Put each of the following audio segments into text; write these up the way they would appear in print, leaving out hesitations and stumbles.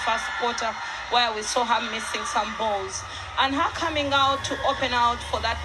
first quarter where we saw her missing some balls. And her coming out to open out for that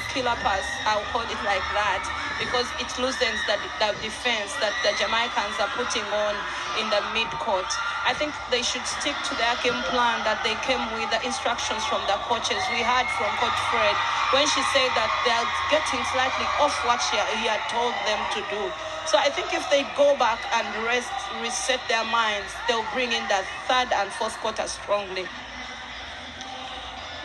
killer pass, I'll call it like that, because it loosens the defense that the Jamaicans are putting on in the mid-court. I think they should stick to their game plan that they came with, the instructions from the coaches. We heard from Coach Fred when she said that they're getting slightly off what he had told them to do. So I think if they go back and rest, reset their minds, they'll bring in the third and fourth quarter strongly.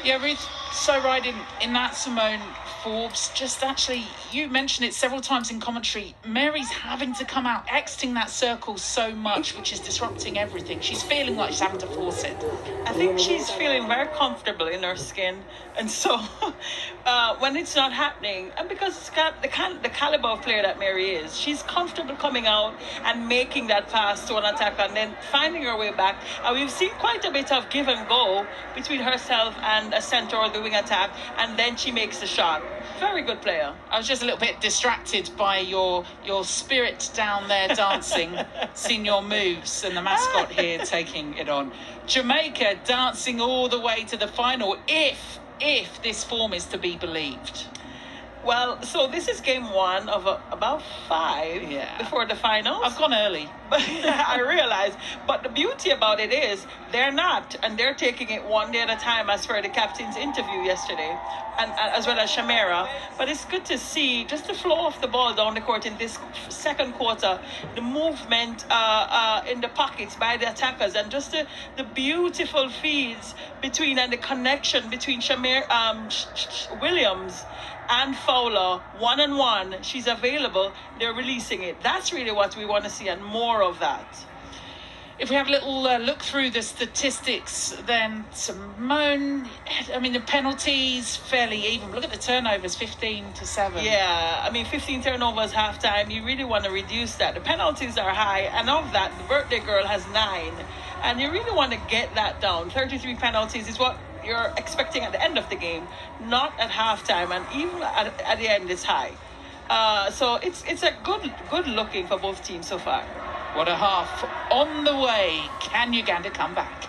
Yeah, Ruth, so right in that, Simone Forbes. Just actually, you mentioned it several times in commentary. Mary's having to come out, exiting that circle so much, which is disrupting everything. She's feeling like she's having to force it. I think she's feeling very comfortable in her skin, and so when it's not happening, and because it's got the caliber of player that Mary is, she's comfortable coming out and making that pass to an attacker and then finding her way back. And we've seen quite a bit of give and go between herself and a center or the wing attack, and then she makes the shot. Very good player. I was just a little bit distracted by your spirit down there dancing, seeing your moves, and the mascot here taking it on. Jamaica dancing all the way to the final, if this form is to be believed. Well, so this is game one of about 5 before the finals. I've gone early. But I realize. But the beauty about it is they're not, and they're taking it one day at a time, as per the captain's interview yesterday, and as well as Shamera. But it's good to see just the flow of the ball down the court in this second quarter, the movement in the pockets by the attackers, and just the beautiful feeds between and the connection between Williams and Fowler, one-on-one. She's available, they're releasing it. That's really what we want to see, and more of that. If we have a little look through the statistics, then Simone, I mean, the penalties, fairly even. Look at the turnovers, 15-7. Yeah, I mean, 15 turnovers halftime. You really want to reduce that. The penalties are high, and of that, the birthday girl has 9. And you really want to get that down. 33 penalties is what you're expecting at the end of the game, not at halftime, and even at the end it's high. So it's a good looking for both teams so far. What a half on the way. Can Uganda come back?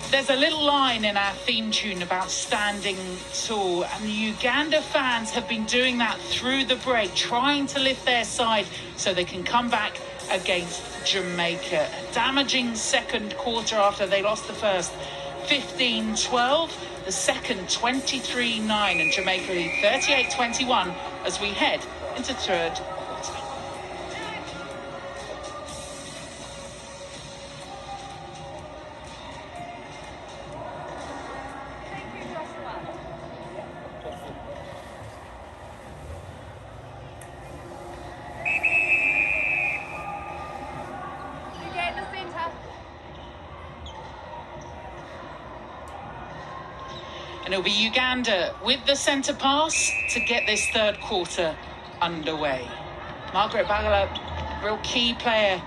There's a little line in our theme tune about standing tall, and the Uganda fans have been doing that through the break, trying to lift their side so they can come back against Jamaica. A damaging second quarter after they lost the first 15-12, the second 23-9, and Jamaica lead 38-21 as we head into third quarter. And it'll be Uganda with the centre pass to get this third quarter underway. Margaret Bagala, real key player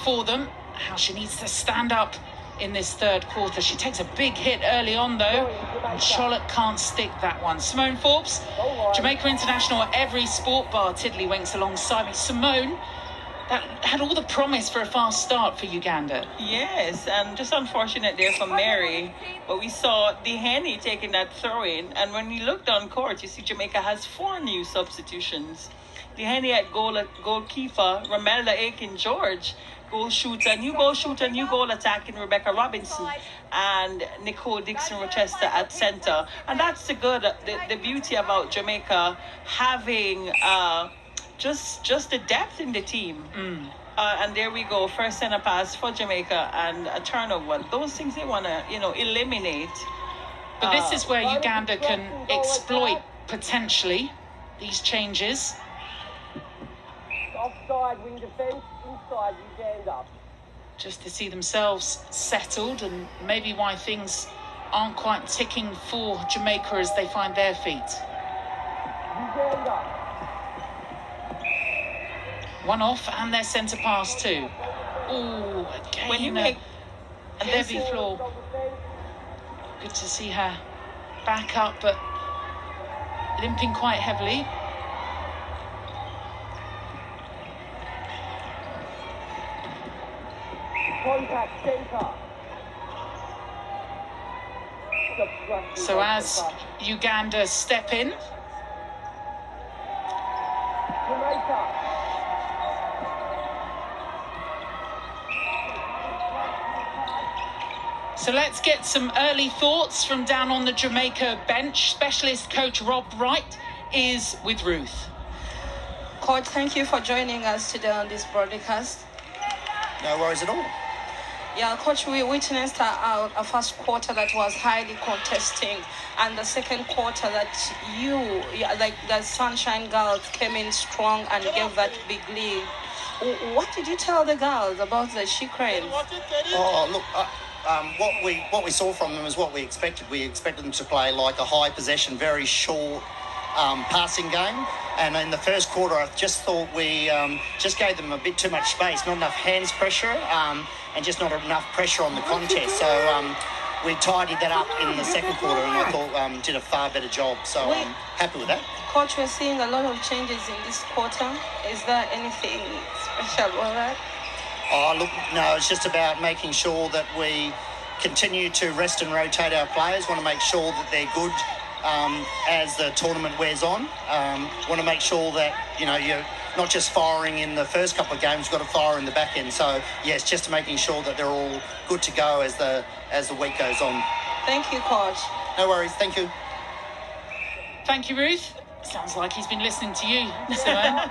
for them. How she needs to stand up in this third quarter. She takes a big hit early on, though, and Charlotte can't stick that one. Simone Forbes, Jamaica international at every sport bar. Tiddlywinks alongside me. Simone, that had all the promise for a fast start for Uganda. Yes, and just unfortunate there for Mary. But we saw Dehaney taking that throw-in, and when you looked on court, you see Jamaica has 4 new substitutions. Dehaney at goalkeeper, Romelda Aiken-George, goal shooter, new goal attacking Rebecca Robinson, and Nicole Dixon-Rochester at centre. And that's the beauty about Jamaica having just the depth in the team. And there we go, first centre pass for Jamaica and a turnover. Those things they want to, eliminate. But this is where Uganda can exploit potentially these changes. Offside wing defence, inside Uganda. Just to see themselves settled, and maybe why things aren't quite ticking for Jamaica as they find their feet. Uganda. One off, and their centre pass too. Oh, again, When you make a heavy floor. Good to see her back up, but limping quite heavily. Contact centre. So as Uganda step in, Jamaica. so let's get some early thoughts from down on the Jamaica bench. Specialist coach Rob Wright is with Ruth. Coach, thank you for joining us today on this broadcast. No worries at all. Yeah, Coach, we witnessed a first quarter that was highly contesting, and the second quarter that like the Sunshine Girls came in strong and gave that big lead. What did you tell the girls about the She Cranes? Oh, look, what we saw from them is what we expected. We expected them to play like a high possession, very short passing game. And in the first quarter, I just thought we just gave them a bit too much space, not enough hands pressure, and just not enough pressure on the contest. So we tidied that up in the second quarter, and I thought did a far better job. So I'm happy with that. Coach, we're seeing a lot of changes in this quarter. Is there anything special about that? Oh, look, no, it's just about making sure that we continue to rest and rotate our players. Want to make sure that they're good as the tournament wears on. Want to make sure that, you're not just firing in the first couple of games, you've got to fire in the back end. So, yes, just making sure that they're all good to go as the week goes on. Thank you, Coach. No worries. Thank you. Thank you, Ruth. Sounds like he's been listening to you, Simone.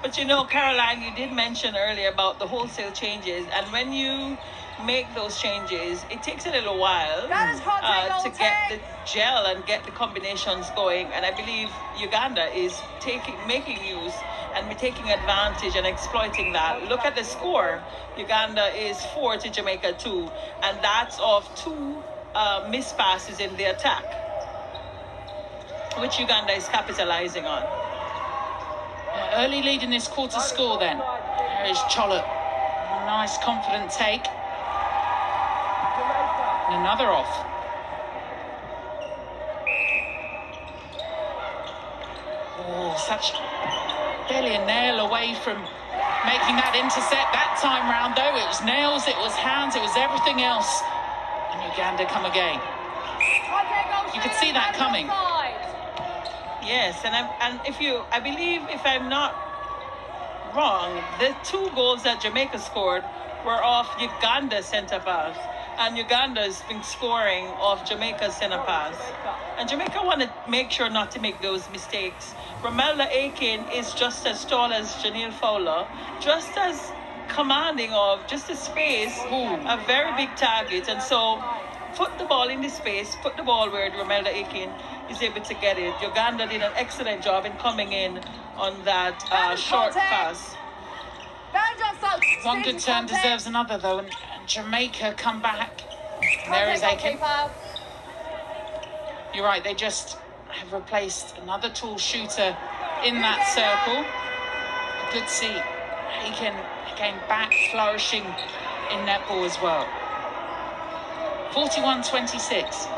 But Caroline, you did mention earlier about the wholesale changes, and when you make those changes, it takes a little while to get the gel and get the combinations going. And I believe Uganda is making use and taking advantage and exploiting that. Look at the score. Uganda is 4 to Jamaica 2, and that's off 2 missed passes in the attack, which Uganda is capitalizing on. Early lead in this quarter score then. There is Chollop. Nice confident take. And another off. Oh, such barely a nail away from making that intercept. That time round though, it was nails, it was hands, it was everything else. And Uganda come again. You could see that coming. Yes, and I believe, if I'm not wrong, the 2 goals that Jamaica scored were off Uganda's centre pass, and Uganda's been scoring off Jamaica's centre pass. And Jamaica want to make sure not to make those mistakes. Romelda Aiken is just as tall as Janelle Fowler, just as commanding of just a space, a very big target, and so put the ball in the space, put the ball where Romelda Aiken is able to get it. Uganda did an excellent job in coming in on that short pass. One good turn deserves another, though, and Jamaica come back. And there is Aiken. You're right, they just have replaced another tall shooter in that circle. A good see. Aiken again back flourishing in netball as well. 41-26.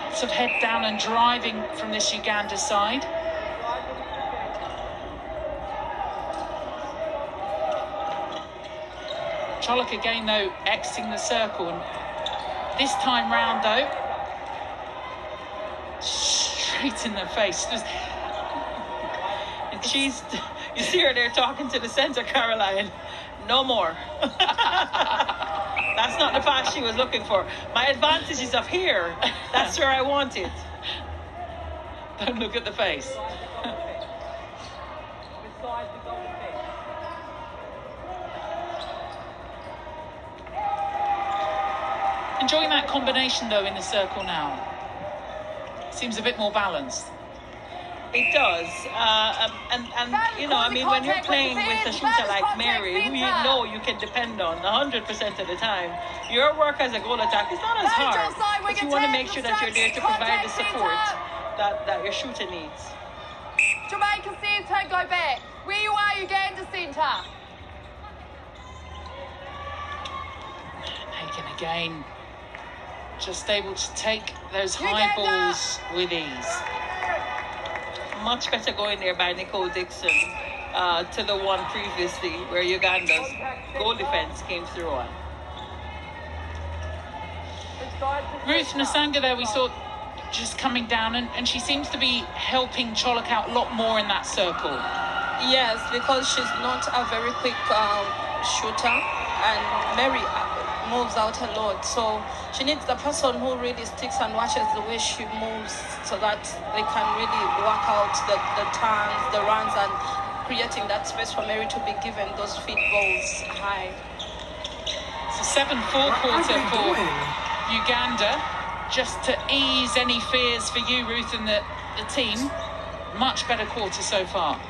Lots of head down and driving from this Uganda side. Cholok again, though, exiting the circle. And this time round, though, straight in the face. And you see her there talking to the centre, Caroline. No more. That's not the pass she was looking for. My advantage is up here. That's where I want it. Don't look at the face. Beside the goal defence. Enjoying that combination, though, in the circle now. Seems a bit more balanced. It does. And you know, I mean, when you're playing with a shooter like Mary, who you know you can depend on 100% of the time, your work as a goal attack is not as hard. But you want to make sure that you're there to provide the support that your shooter needs. Jamaica centre, go back. Where you are, Uganda centre. Aiken again, just able to take those high balls with ease. Much better going there by Nicole Dixon to the one previously where Uganda's goal defense came through on. Ruth Nasanga there, we saw just coming down, and she seems to be helping Cholok out a lot more in that circle. Yes, because she's not a very quick shooter, and Mary moves out a lot. So she needs the person who really sticks and watches the way she moves so that they can really work out the turns, the runs, and creating that space for Mary to be given those feed balls high. It's a 7-4 quarter for Uganda, just to ease any fears for you, Ruth, and the team. Much better quarter so far.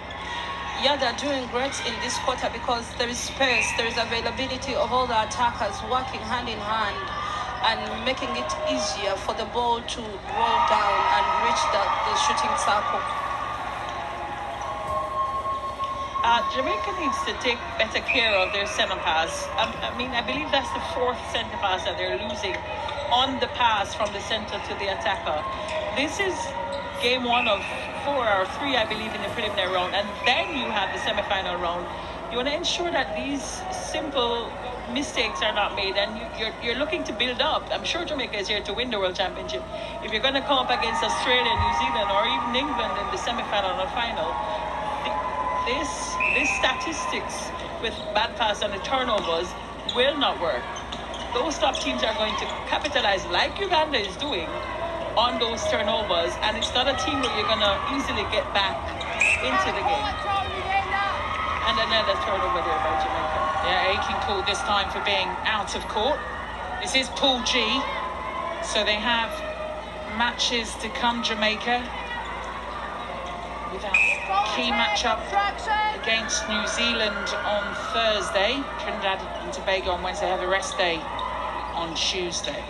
Yeah, they're doing great in this quarter because there is space, there is availability of all the attackers working hand in hand and making it easier for the ball to roll down and reach the shooting circle. Jamaica needs to take better care of their centre pass. I mean, I believe that's the 4th centre pass that they're losing on the pass from the centre to the attacker. This is game 1 of 4 or 3, I believe, in the preliminary round, and then you have the semi-final round. You want to ensure that these simple mistakes are not made, and you're looking to build up. I'm sure Jamaica is here to win the World Championship. If you're going to come up against Australia, New Zealand, or even England in the semi-final or final, this statistics with bad pass and the turnovers will not work. Those top teams are going to capitalize, like Uganda is doing, on those turnovers, and it's not a team where you're going to easily get back into the game. And another turnover there by Jamaica. Yeah, Aiken called this time for being out of court. This is Pool G, so they have matches to come, Jamaica, with that key matchup against New Zealand on Thursday. Trinidad and Tobago on Wednesday, have a rest day on Tuesday.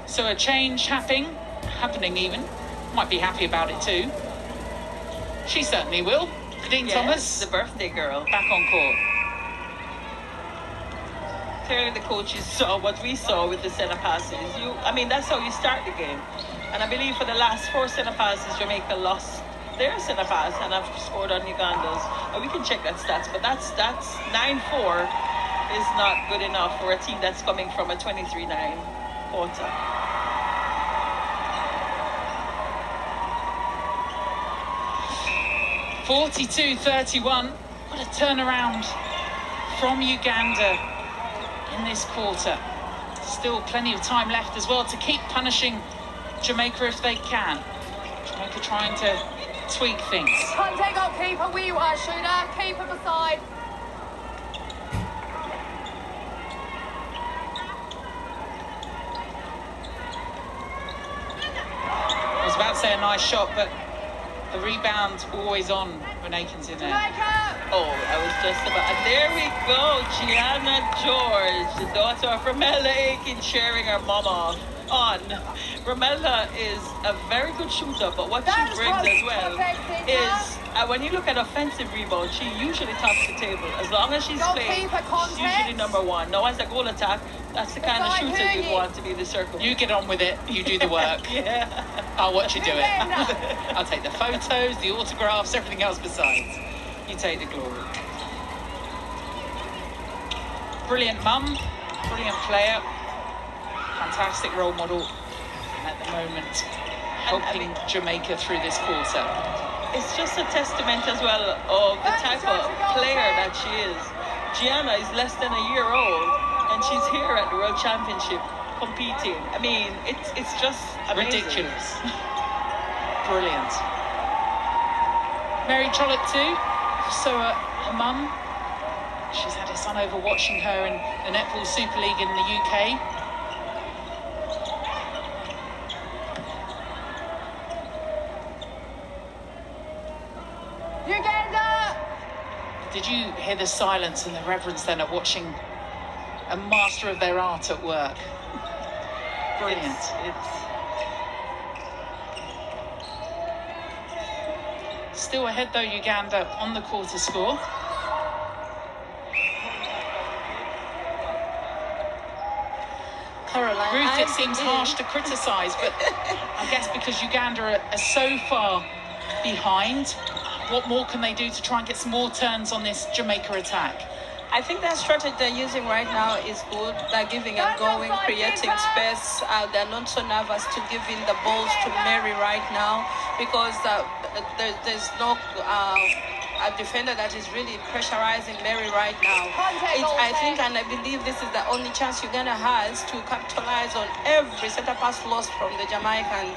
So a change happening even. Might be happy about it too. She certainly will. Dean Thomas, the birthday girl, back on court. Clearly the coaches saw what we saw with the centre passes. I mean, that's how you start the game. And I believe for the last 4 centre passes, Jamaica lost their centre pass and have scored on Uganda's. We can check that stats, but that's 9-4 is not good enough for a team that's coming from a 23-9 quarter. (42-31). What a turnaround from Uganda in this quarter. Still plenty of time left as well to keep punishing Jamaica if they can. Jamaica trying to tweak things. Contact goalkeeper, where you are, shooter. Keep him aside. I was about to say a nice shot, but the rebound always on when Aiken's in there. Jamaica! Oh, I was just about... And there we go, Gianna George, the daughter of Ramella Aiken, cheering her mama on. Ramella is a very good shooter, but what she brings as well is, when you look at offensive rebound, she usually tops the table. As long as she's playing, she's usually number one. Now, as a goal attack, that's the kind of shooter you'd want to be the circle. You get on with it, you do the work. Yeah. I'll watch you do it. I'll take the photos, the autographs, everything else besides. You take the glory. Brilliant mum, brilliant player, fantastic role model at the moment, helping Jamaica through this quarter. It's just a testament as well of the type of player that she is. Gianna is less than a year old, and she's here at the World Championship competing. I mean, it's just amazing. Ridiculous. Brilliant. Mary Trollope too, so her mum. She's had her son over watching her in the Netball Super League in the UK. Uganda! Did you hear the silence and the reverence then at watching a master of their art at work? Brilliant. Still ahead though, Uganda on the quarter score. Caroline, Ruth, it seems harsh to criticise, but I guess because Uganda are so far behind, what more can they do to try and get some more turns on this Jamaica attack? I think the strategy they're using right now is good. They're giving and going, creating space. They're not so nervous to give in the balls to Mary right now because there's no a defender that is really pressurizing Mary right now. I think and I believe this is the only chance Uganda has to capitalize on every center pass lost from the Jamaicans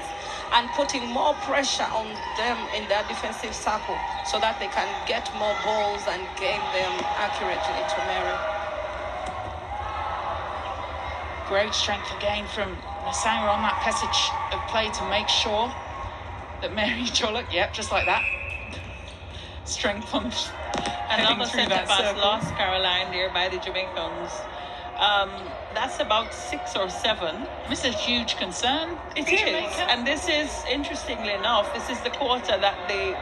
and putting more pressure on them in their defensive circle so that they can get more balls and game them accurately to Mary. Great strength again from Masanga on that passage of play to make sure that Mary Trollope, yep, just like that. Strength on heading another through centre that pass circle. lost, Caroline, there by the Jamaicans. That's about 6 or 7. This is a huge concern. It for is, Jamaica. and this is, interestingly enough, this is the quarter that they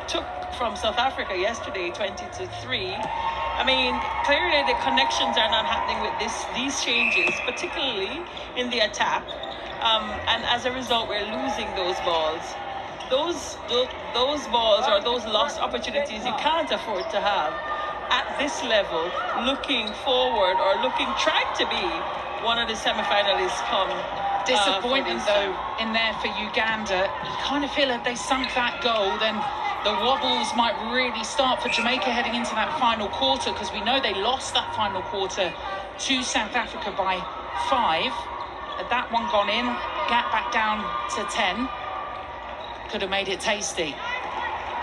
took from South Africa yesterday, 20-3. I mean, clearly the connections are not happening with these changes, particularly in the attack, and as a result, we're losing those balls. Those balls or those lost opportunities you can't afford to have at this level, looking forward or trying to be one of the semi-finalists come. Disappointment though in there for Uganda. You kind of feel if they sunk that goal, then the wobbles might really start for Jamaica heading into that final quarter, because we know they lost that final quarter to South Africa by 5. Had that one gone in, gap back down to 10. Could have made it tasty.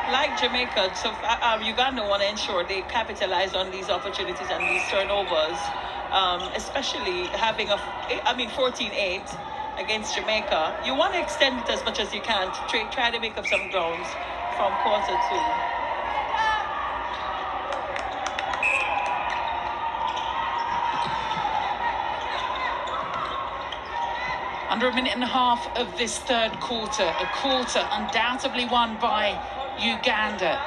Like Jamaica, so Uganda want to ensure they capitalize on these opportunities and these turnovers, especially having 14-8 against Jamaica. You want to extend it as much as you can to try to make up some grounds from quarter 2. Under a minute and a half of this third quarter, a quarter undoubtedly won by Uganda.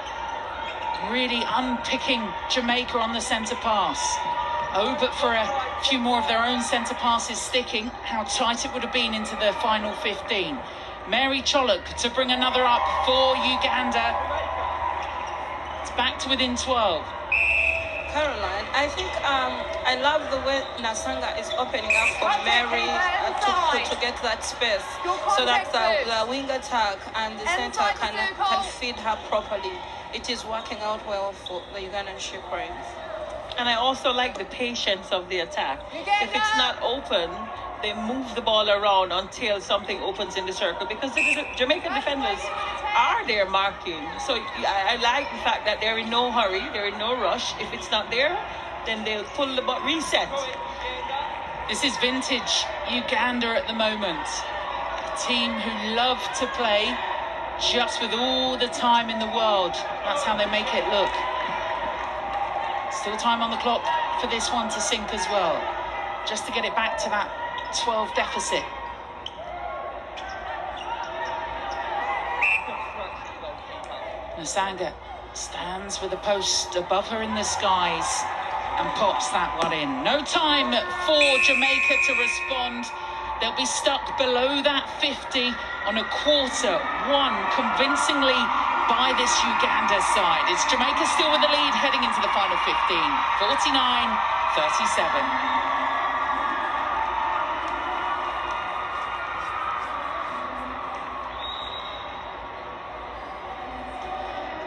Really unpicking Jamaica on the centre pass. Oh, but for a few more of their own centre passes sticking, how tight it would have been into the final 15. Mary Chollock to bring another up for Uganda. It's back to within 12. Caroline, I think I love the way Nasanga is opening up for Mary to get that space so that the wing attack and the center can feed her properly. It is working out well for the Ugandan She Cranes. And I also like the patience of the attack. If it's not open, they move the ball around until something opens in the circle, because the Jamaican defenders are there marking. So I like the fact that they're in no hurry, they're in no rush. If it's not there, then they'll pull the ball, reset. This is vintage Uganda at the moment. A team who love to play just with all the time in the world. That's how they make it look. Still time on the clock for this one to sink as well, just to get it back to that 12 deficit. Nasanga stands with a post above her in the skies and pops that one in. No time for Jamaica to respond. They'll be stuck below that 50 on a quarter, won convincingly by this Uganda side. It's Jamaica still with the lead heading into the final 15, 49-37.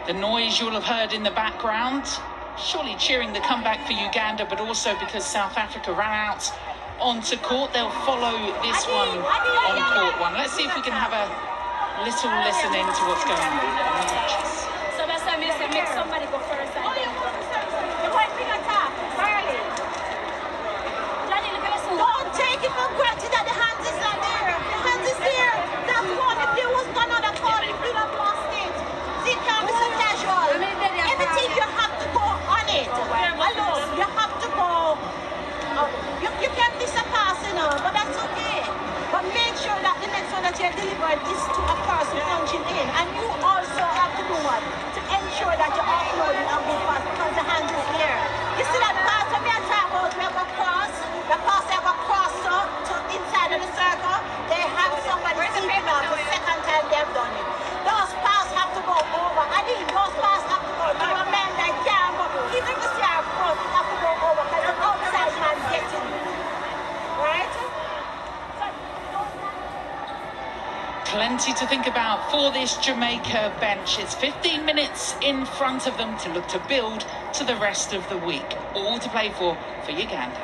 The noise you'll have heard in the background, surely cheering the comeback for Uganda, but also because South Africa ran out onto court. They'll follow this one on court one. Let's see if we can have a little listen in to what's going on the pitches. So that's why I say make somebody go first. The white big attack, early. Johnny, look at this. Don't take it for granted that the hands is not there. The hands is there. That's one. If there was another call, if you'd have lost it. It can't be so casual. Everything you have to go on it. Alone, you have to go. You can miss a pass, but that's okay. But make sure that the next one that you're delivering is to a person punching in. And you also have to do what? To ensure that you're offloading a good pass, because the hand is there. You see that pass when we are talking about, we have a cross. The pass they have a cross to inside of the circle. They have somebody sleeping out the second time they've done it. Those pass have to go over. I think those pass have to go to a man that can go. Even if it's your front, it have to go over because the outside man getting it. Right? Plenty to think about for this Jamaica bench. It's 15 minutes in front of them to look to build to the rest of the week. All to play for Uganda.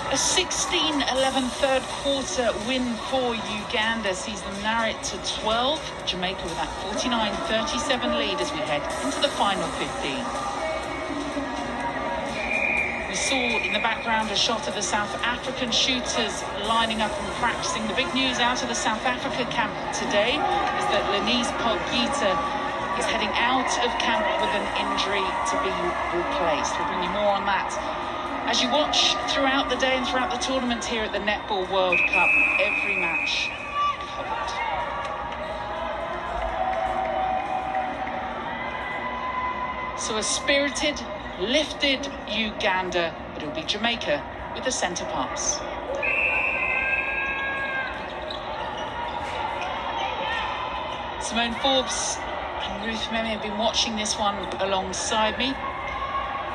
A 16-11 third quarter win for Uganda sees them narrow it to 12. Jamaica with that 49-37 lead as we head into the final 15. We saw in the background a shot of the South African shooters lining up and practicing. The big news out of the South Africa camp today is that Lenise Pogita is heading out of camp with an injury to be replaced. We'll bring you more on that as you watch throughout the day and throughout the tournament here at the Netball World Cup. Every match covered. So a spirited, lifted Uganda, but it'll be Jamaica with the centre pass. Simone Forbes and Ruth Memi have been watching this one alongside me.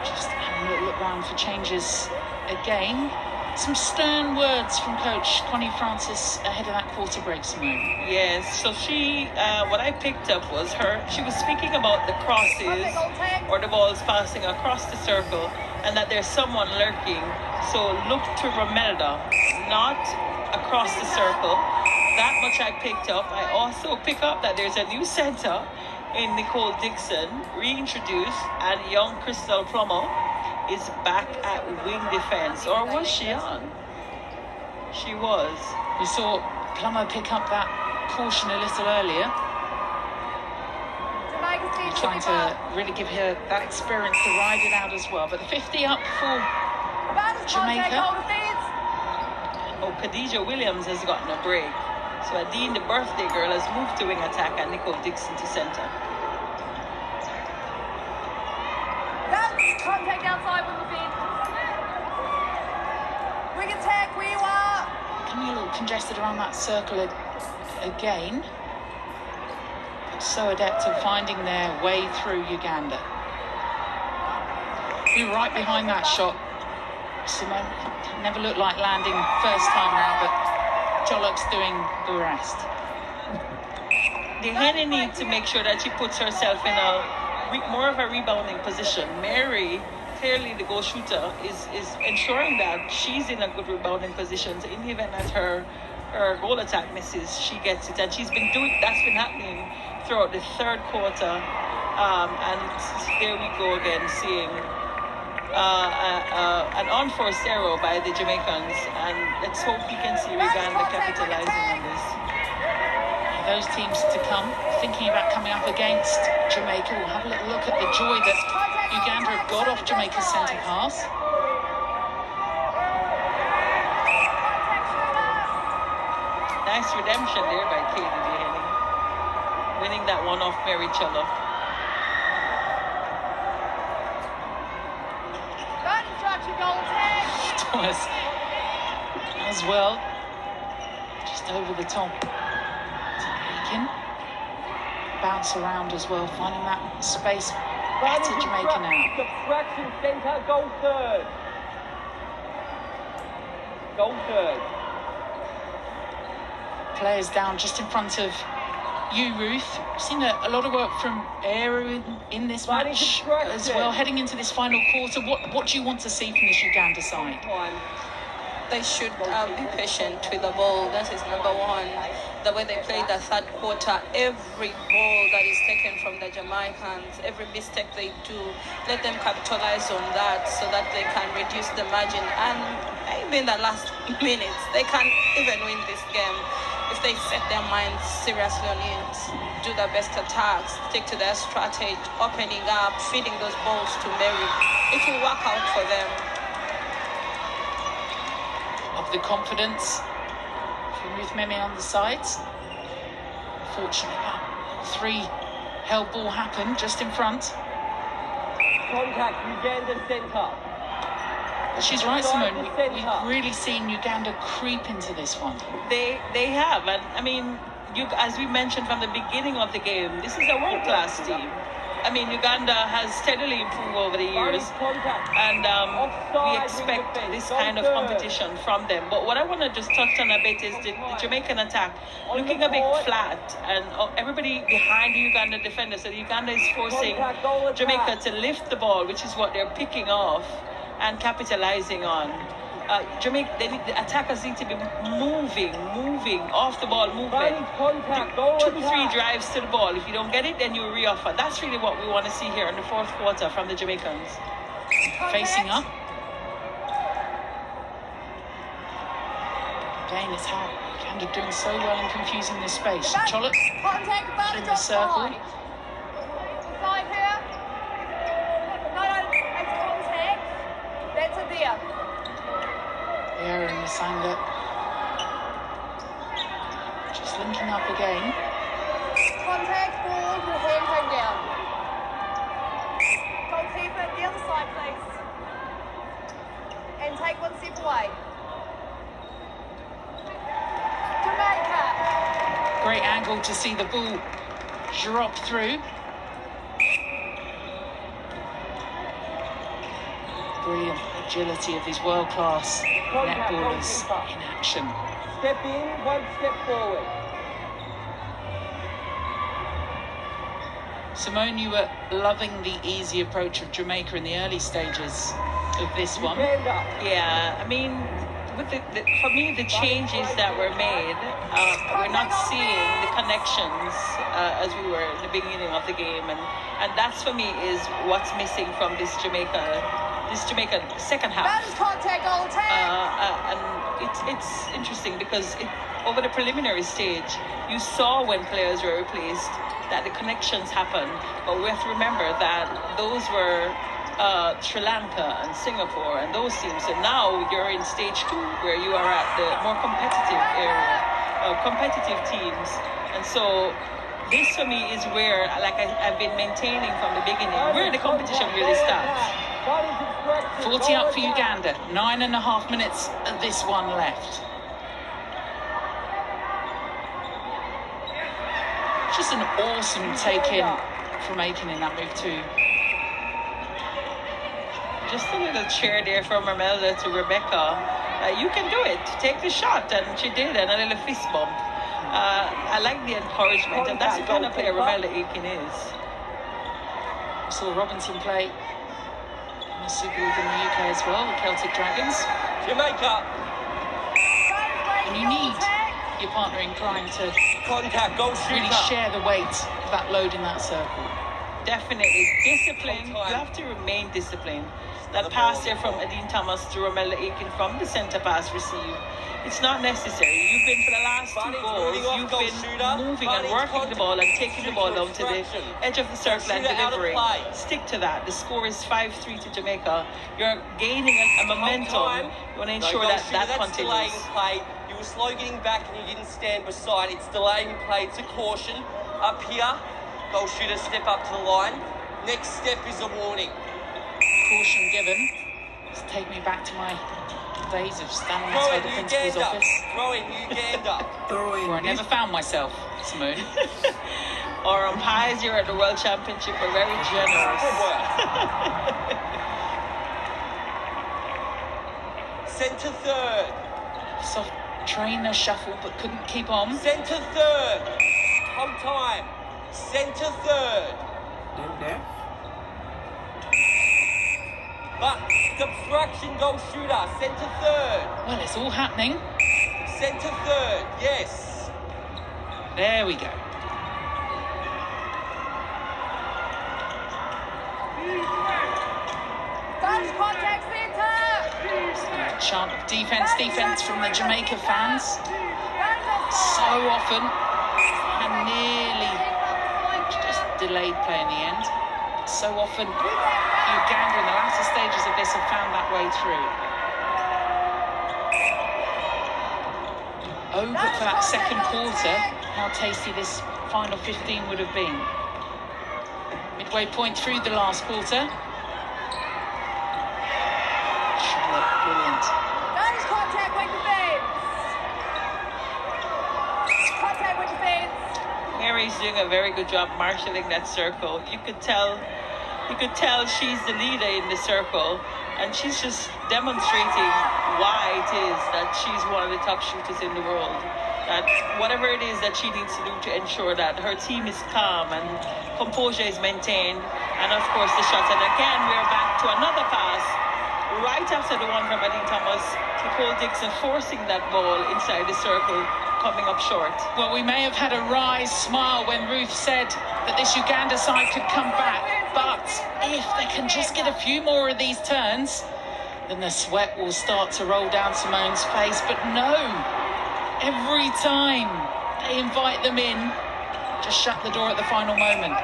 Just having a little look round for changes again. Some stern words from coach Connie Francis ahead of that quarter break, Simone. Yes, so she, what I picked up was she was speaking about the crosses or the balls passing across the circle and that there's someone lurking. So look to Romelda, not across the circle. That much I picked up. I also pick up that there's a new center in Nicole Dixon, reintroduced, and young Crystal Plummer is back at wing defense. Or was she on? She was. We saw Plummer pick up that caution a little earlier. Trying to really give her that experience to ride it out as well. But the 50 up for Jamaica. Oh, Khadija Williams has gotten a break. So Adine, the birthday girl, has moved to wing attack and Nicole Dixon to center. Contact outside with the feet. Wing attack, where you are. Coming a little congested around that circle again. But so adept at finding their way through Uganda. We were right behind that shot. Simone never looked like landing first time round, but Jollock's doing the rest. The Henny needs to make sure that she puts herself in more of a rebounding position. Mary, clearly the goal shooter, is ensuring that she's in a good rebounding position. So in the event that her goal attack misses, she gets it. And that's been happening throughout the third quarter. And here we go again, seeing an unforced error by the Jamaicans, and let's hope we can see Uganda capitalizing on this. Those teams to come, thinking about coming up against Jamaica, we'll have a little look at the joy that Uganda have got off Jamaica's centre pass. Nice redemption there by Katie Henning, winning that one off Mary Cello. Thomas as well, just over the top. He can bounce around as well, finding that space. Better Jamaica now. Subtraction centre, goal third. Goal third. Players down just in front of you, Ruth. We've seen a lot of work from Aero in this match as well. Heading into this final quarter, what do you want to see from this Uganda side? They should be patient with the ball. That is number one. The way they played the third quarter, every ball that is taken from the Jamaicans, every mistake they do, let them capitalize on that so that they can reduce the margin. And maybe in the last minutes, they can even win this game if they set their minds seriously on it. Do the best attacks, stick to their strategy, opening up, feeding those balls to Mary. It will work out for them. Of the confidence from Ruth Memi on the sides. Fortunately, that three held ball happened just in front. Contact, Uganda centre. But she's right, Simone. We've really seen Uganda creep into this one. They have, and I mean, as we mentioned from the beginning of the game, this is a world-class team. I mean, Uganda has steadily improved over the years, and we expect this kind of competition from them. But what I want to just touch on a bit is the Jamaican attack looking a bit flat, and everybody behind the Uganda defender. So Uganda is forcing Jamaica to lift the ball, which is what they're picking off and capitalizing on. Jamaica, the attackers need to be moving off the ball movement. 2-3 drives to the ball. If you don't get it, then you re-offer. That's really what we want to see here in the fourth quarter from the Jamaicans. Facing up. Again, it's how Uganda doing so well in confusing this space. Chollet in the circle. there. Aaron Masanga just linking up again. Contact, ball, your hand home down. Goalkeeper, the other side, please. And take one step away. Jamaica. Great angle to see the ball drop through. Brilliant agility of these world-class netballers in action. Step in, one step forward. Simone, you were loving the easy approach of Jamaica in the early stages of this one. Uganda. Yeah, I mean, with for me, the changes that were made, we're not seeing the connections as we were in the beginning of the game, and that's for me is what's missing from this Jamaica second half. That is contact, goal tag. And it's interesting because over the preliminary stage, you saw when players were replaced that the connections happened, but we have to remember that those were Sri Lanka and Singapore and those teams, and now you're in stage 2 where you are at the more competitive area, competitive teams, and so this for me is where, like I've been maintaining from the beginning, where the competition really starts. 40 up for Uganda, 9.5 minutes of this one left. Just an awesome take-in from Aiken in that move too. Just a little cheer there from Romelda to Rebecca. You can do it. Take the shot, and she did, and a little fist bump. I like the encouragement, and that's the kind of player Romelda Aiken is. Saw Robinson play in the Super League in the UK as well, the Celtic Dragons. Jamaica. And you need your partner in crime to Contact, goal shooter. really share the weight of that load in that circle. Definitely. Discipline. You have to remain disciplined. That pass there from Adine Thomas to Romelda Aiken from the centre pass received. It's not necessary. You've been, for the last 2 goals, you've been moving and working the ball and taking the ball down to the edge of the circle and delivering. Stick to that. The score is 5-3 to Jamaica. You're gaining a momentum. You want to ensure that continues. Delaying play. You were slow getting back and you didn't stand beside. It's delaying play. It's a caution. Up here, goal shooter step up to the line. Next step is a warning. Caution given. It's take me back to my days of standing outside the principal's office. Throw in Uganda. Where I never found myself, Simone. Or umpires here at the World Championship are very generous. Good work. Centre third. Soft trainer shuffle, but couldn't keep on. Centre third. Home time. Centre third. But obstruction goal shooter. Centre third. Well, it's all happening. Centre third. Yes. There we go. Touch, contact, centre. Chant of defense from the Jamaica fans. So often, and nearly just delayed play in the end. So often, Uganda in the latter stages of this have found that way through. Oh, but for that second quarter, how tasty this final 15 would have been. Midway point through the last quarter. Charlotte, brilliant. That is contact with defence. Contact with defence. Mary's doing a very good job marshalling that circle. You could tell she's the leader in the circle, and she's just demonstrating why it is that she's one of the top shooters in the world. That whatever it is that she needs to do to ensure that her team is calm and composure is maintained, and of course the shots. And again, we're back to another pass right after the one from Adine Thomas. Nicole Dixon forcing that ball inside the circle, coming up short. Well, we may have had a wry smile when Ruth said that this Uganda side could come back, but if they can just get a few more of these turns, then the sweat will start to roll down Simone's face. But no, every time they invite them in, just shut the door at the final moment.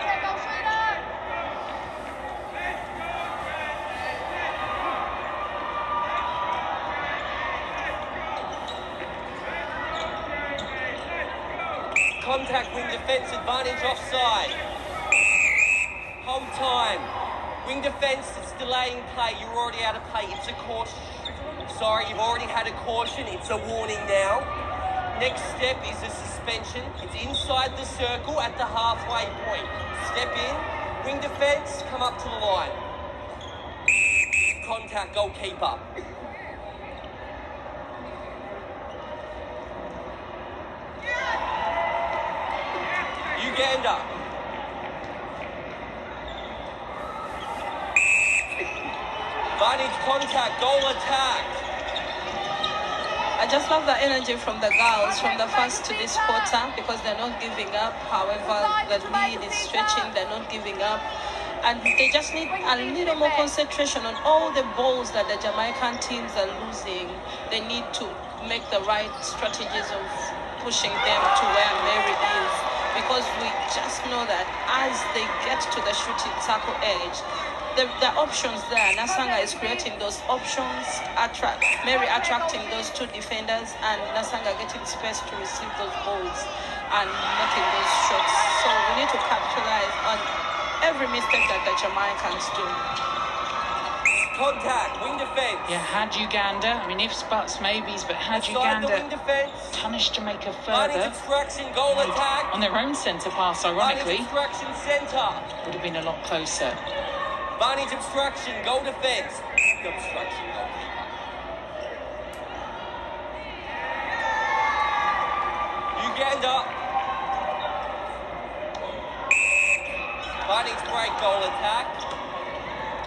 contact, wing defence, advantage offside. Hold time. Wing defence, it's delaying play. You're already out of play. It's a caution. Sorry, you've already had a caution. It's a warning now. Next step is a suspension. It's inside the circle at the halfway point. Step in. Wing defence, come up to the line. Contact, goalkeeper. Uganda. Advantage contact, goal attack. I just love the energy from the girls from the first to this quarter because they're not giving up. However, the lead is stretching, they're not giving up. And they just need a little more concentration on all the balls that the Jamaican teams are losing. They need to make the right strategies of pushing them to where Mary is. Because we just know that as they get to the shooting circle edge, the options there, Nasanga is creating those options, Mary attracting those two defenders, and Nasanga getting space to receive those balls and making those shots. So we need to capitalize on every mistake that the Jamaicans do. Contact, wing defence. Yeah, had Uganda, I mean, ifs, buts, maybes, but had Inside the wing Uganda defence. punished Jamaica Advantage further obstruction, goal attack. on their own centre pass, ironically, Advantage obstruction, centre. would have been a lot closer. Advantage obstruction, goal defence. Obstruction, goalkeeper. Uganda. Advantage break, goal attack.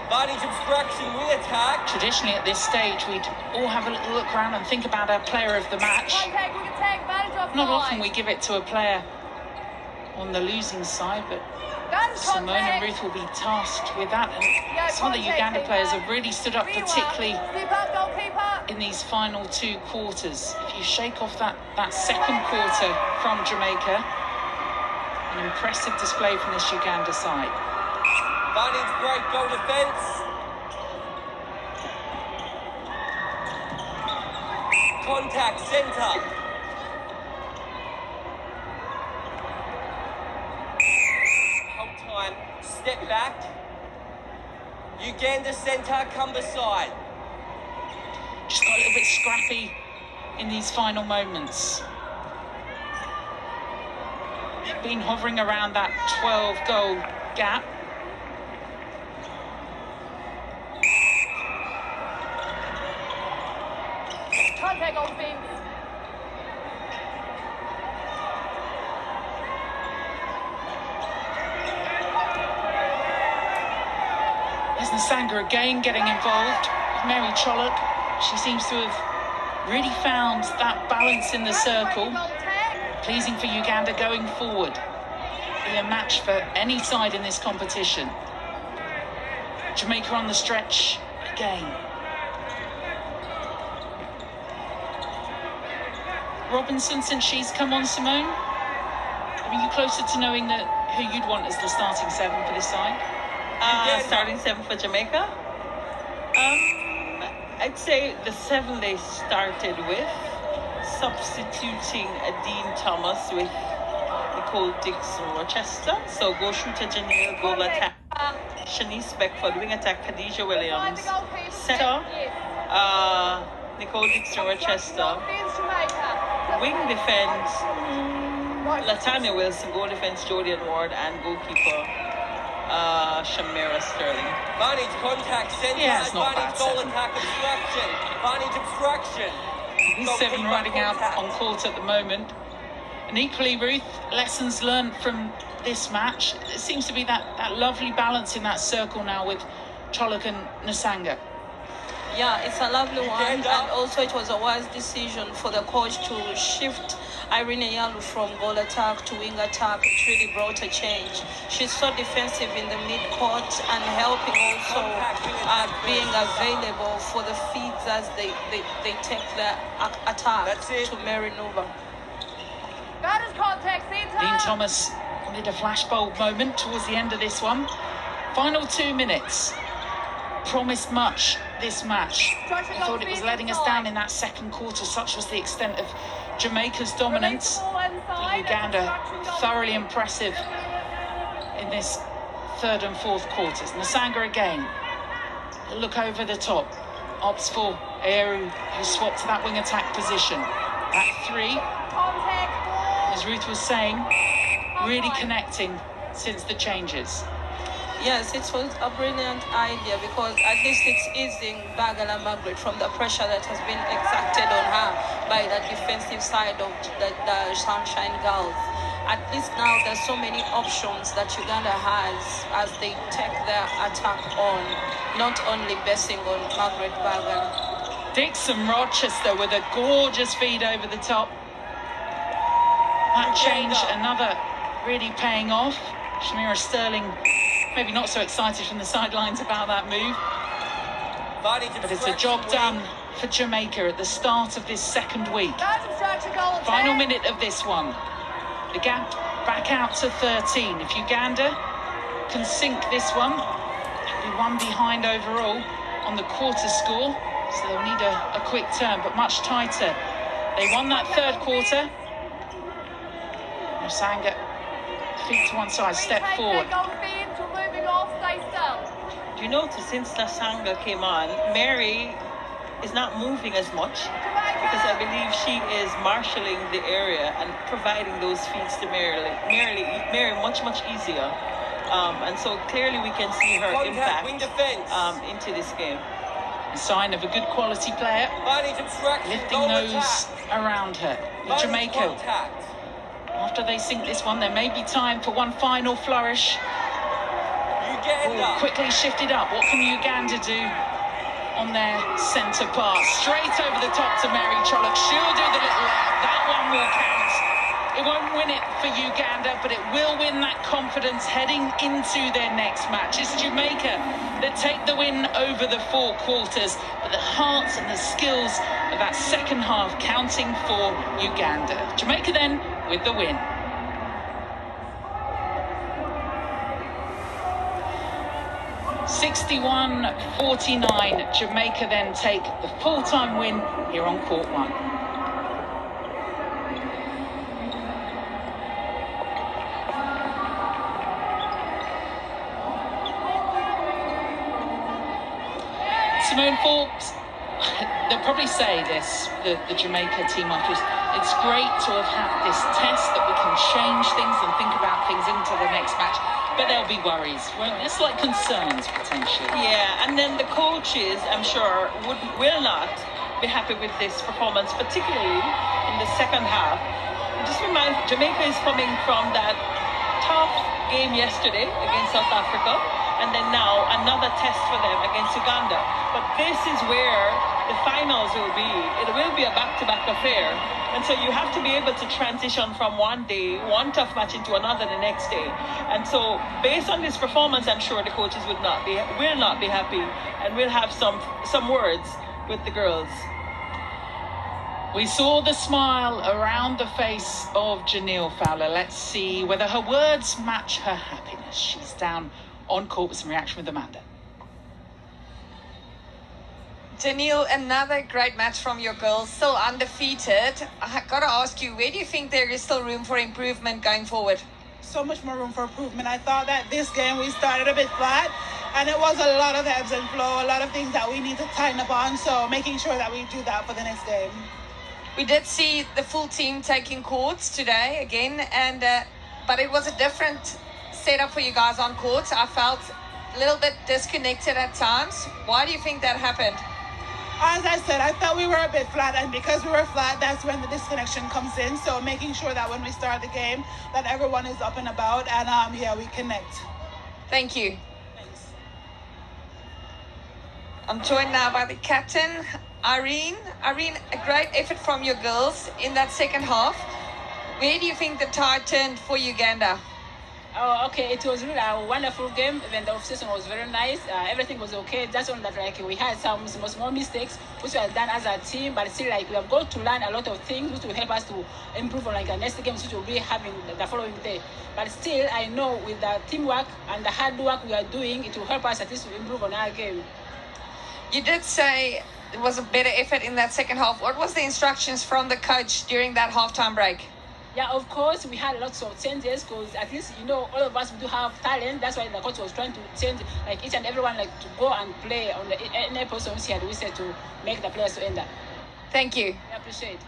Advantage obstruction, wing attack. Traditionally, at this stage, we'd all have a little look around and think about our player of the match. Contact, wing attack, advantage offside. Not often we give it to a player on the losing side, but Advantage Simone and contact. Ruth will be tasked with that. And Yeah, some of the contact, Uganda keeper. players have really stood up, 3-1. particularly Step up, goalkeeper. in these final two quarters. If you shake off that second quarter from Jamaica, an impressive display from this Uganda side. Advantage break, goal defence. Contact, centre. Hold time, step back. Uganda centre, come beside. Just got a little bit scrappy in these final moments. Been hovering around that 12-goal gap. Contact offense. There's Nasanga again getting involved. Mary Chollock, she seems to have really found that balance in the circle. Goal attack. Pleasing for Uganda going forward. Be a match for any side in this competition. Jamaica on the stretch again. Robinson, since she's come on, Simone, are you closer to knowing who you'd want as the starting seven for this side? Starting seven for Jamaica. I'd say the seven they started with, substituting Dean Thomas with Nicole Dixon Rochester. So go shooter Janelle, goal attack Shanice Beckford, wing attack Khadijah Williams, center Nicole Dixon Rochester, Offense, Jamaica. wing defense Latanya Wilson, goal defense Jodian Ward, and goalkeeper Shamira Sterling. Advantage contact, centre. Yeah, it's not Advantage bad, goal seven. attack, obstruction. Advantage obstruction. Seven Goalkeeper riding out contact. on court at the moment. And equally, Ruth, lessons learned from this match. It seems to be that lovely balance in that circle now with Chollock and Nasanga. Yeah, it's a lovely one, Uganda. and also it was a wise decision for the coach to shift Irene Yalu from goal attack to wing attack. It really brought a change. She's so defensive in the mid-court and helping also being available for the feeds as they take the attack That's it. to Mary Nuba. Advantage contact, center. Dean Thomas did a flashbulb moment towards the end of this one. Final 2 minutes. Promised much this match. I thought it was letting us down in that second quarter. Such was the extent of Jamaica's dominance. Uganda thoroughly impressive in this third and fourth quarters. Nasanga again. A look over the top. Opts for Eru, who swapped to that wing attack position. That three, as Ruth was saying, really connecting since the changes. Yes, it was a brilliant idea because at least it's easing Bagala Margaret from the pressure that has been exacted on her by the defensive side of the Sunshine Girls. At least now there's so many options that Uganda has as they take their attack on, not only basing on Margaret Bagala. Dixon Rochester with a gorgeous feed over the top. That change, another really paying off. Shamira Sterling maybe not so excited from the sidelines about that move. But it's a job done for Jamaica at the start of this second week. Final minute of this one. The gap back out to 13. If Uganda can sink this one, it'll be one behind overall on the quarter score. So they'll need a quick turn, but much tighter. They won that third quarter. Nasanga, feet to one side, step forward. Do you notice since Nasanga came on, Mary is not moving as much because I believe she is marshalling the area and providing those feeds to Mary much easier. And so clearly we can see her impact into this game. A sign of a good quality player, lifting those around her. With Jamaica, after they sink this one, there may be time for one final flourish. Ooh, quickly shifted up. What can Uganda do on their centre pass? Straight over the top to Mary Trollock. She'll do the little out. That one will count. It won't win it for Uganda, but it will win that confidence heading into their next match. It's Jamaica that take the win over the four quarters, but the hearts and the skills of that second half counting for Uganda. Jamaica then with the win. (61-49). Jamaica then take the full-time win here on court one. Simone Forbes, they'll probably say this, the Jamaica team afterwards, it's great to have had this test that we can change things and think about things into the next match, but there'll be worries. Well, it's like concerns potentially. Yeah, and then the coaches, I'm sure, will not be happy with this performance, particularly in the second half. Just remind, Jamaica is coming from that tough game yesterday against South Africa, and then now another test for them against Uganda. But this is where the finals will be. It will be a back-to-back affair. And so you have to be able to transition from one day, one tough match into another the next day. And so based on this performance, I'm sure the coaches will not be happy and will have some words with the girls. We saw the smile around the face of Janelle Fowler. Let's see whether her words match her happiness. She's down on court with some reaction with Amanda. Janelle, another great match from your girls, still undefeated. I got to ask you, where do you think there is still room for improvement going forward? So much more room for improvement. I thought that this game we started a bit flat, and it was a lot of ebbs and flow, a lot of things that we need to tighten up on, so making sure that we do that for the next game. We did see the full team taking courts today again, and but it was a different setup for you guys on courts. I felt a little bit disconnected at times. Why do you think that happened? As I said, I felt we were a bit flat, and because we were flat, that's when the disconnection comes in. So making sure that when we start the game, that everyone is up and about, and yeah, we connect. Thank you. I'm joined now by the captain, Irene. Irene, a great effort from your girls in that second half. Where do you think the tide turned for Uganda? Oh, okay. It was really a wonderful game. Even the off-season was very nice. Everything was okay. Just on that, like we had some small mistakes which were done as a team, but still, like we have got to learn a lot of things which will help us to improve on like the next games which we'll be having the following day. But still, I know with the teamwork and the hard work we are doing, it will help us at least to improve on our game. You did say it was a better effort in that second half. What was the instructions from the coach during that halftime break? Yeah, of course, we had lots of changes because at least, all of us do have talent. That's why the coach was trying to change, like each and everyone, like to go and play on the any positions he had we said to make the players to end up. Thank you. I appreciate.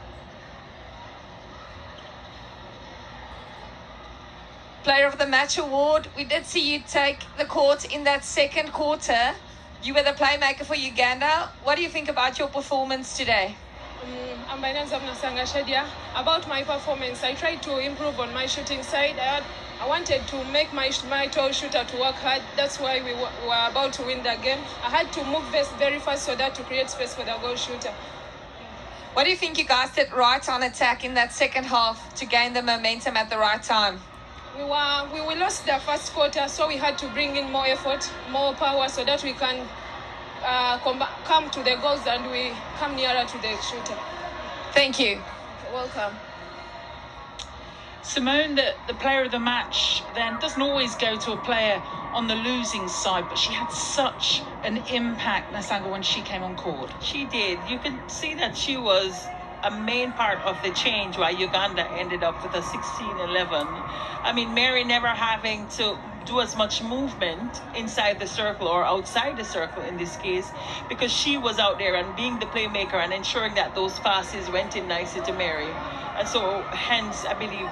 Player of the Match award. We did see you take the court in that second quarter. You were the playmaker for Uganda. What do you think about your performance today? I'm by name of Nasanga Shadia. About my performance, I tried to improve on my shooting side. I wanted to make my tall shooter to work hard. That's why we were about to win the game. I had to move very fast so that to create space for the goal shooter. What do you think you guys did right on attack in that second half to gain the momentum at the right time? We lost the first quarter, so we had to bring in more effort, more power, so that we can come to the goals and we come nearer to the shooter. Thank you. You're welcome. Simone, the player of the match then doesn't always go to a player on the losing side, but she had such an impact, Nasanga, when she came on court. She did. You can see that she was a main part of the change why Uganda ended up with a 16-11. I mean, Mary never having to do as much movement inside the circle or outside the circle in this case, because she was out there and being the playmaker and ensuring that those passes went in nicely to Mary. And so hence, I believe,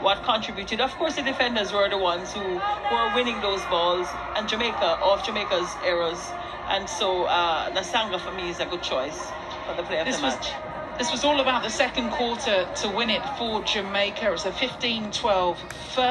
what contributed. Of course, the defenders were the ones who were winning those balls, and Jamaica's errors. And so Nasanga for me is a good choice for the player of the match. This was all about the second quarter to win it for Jamaica. It was a 15-12 first.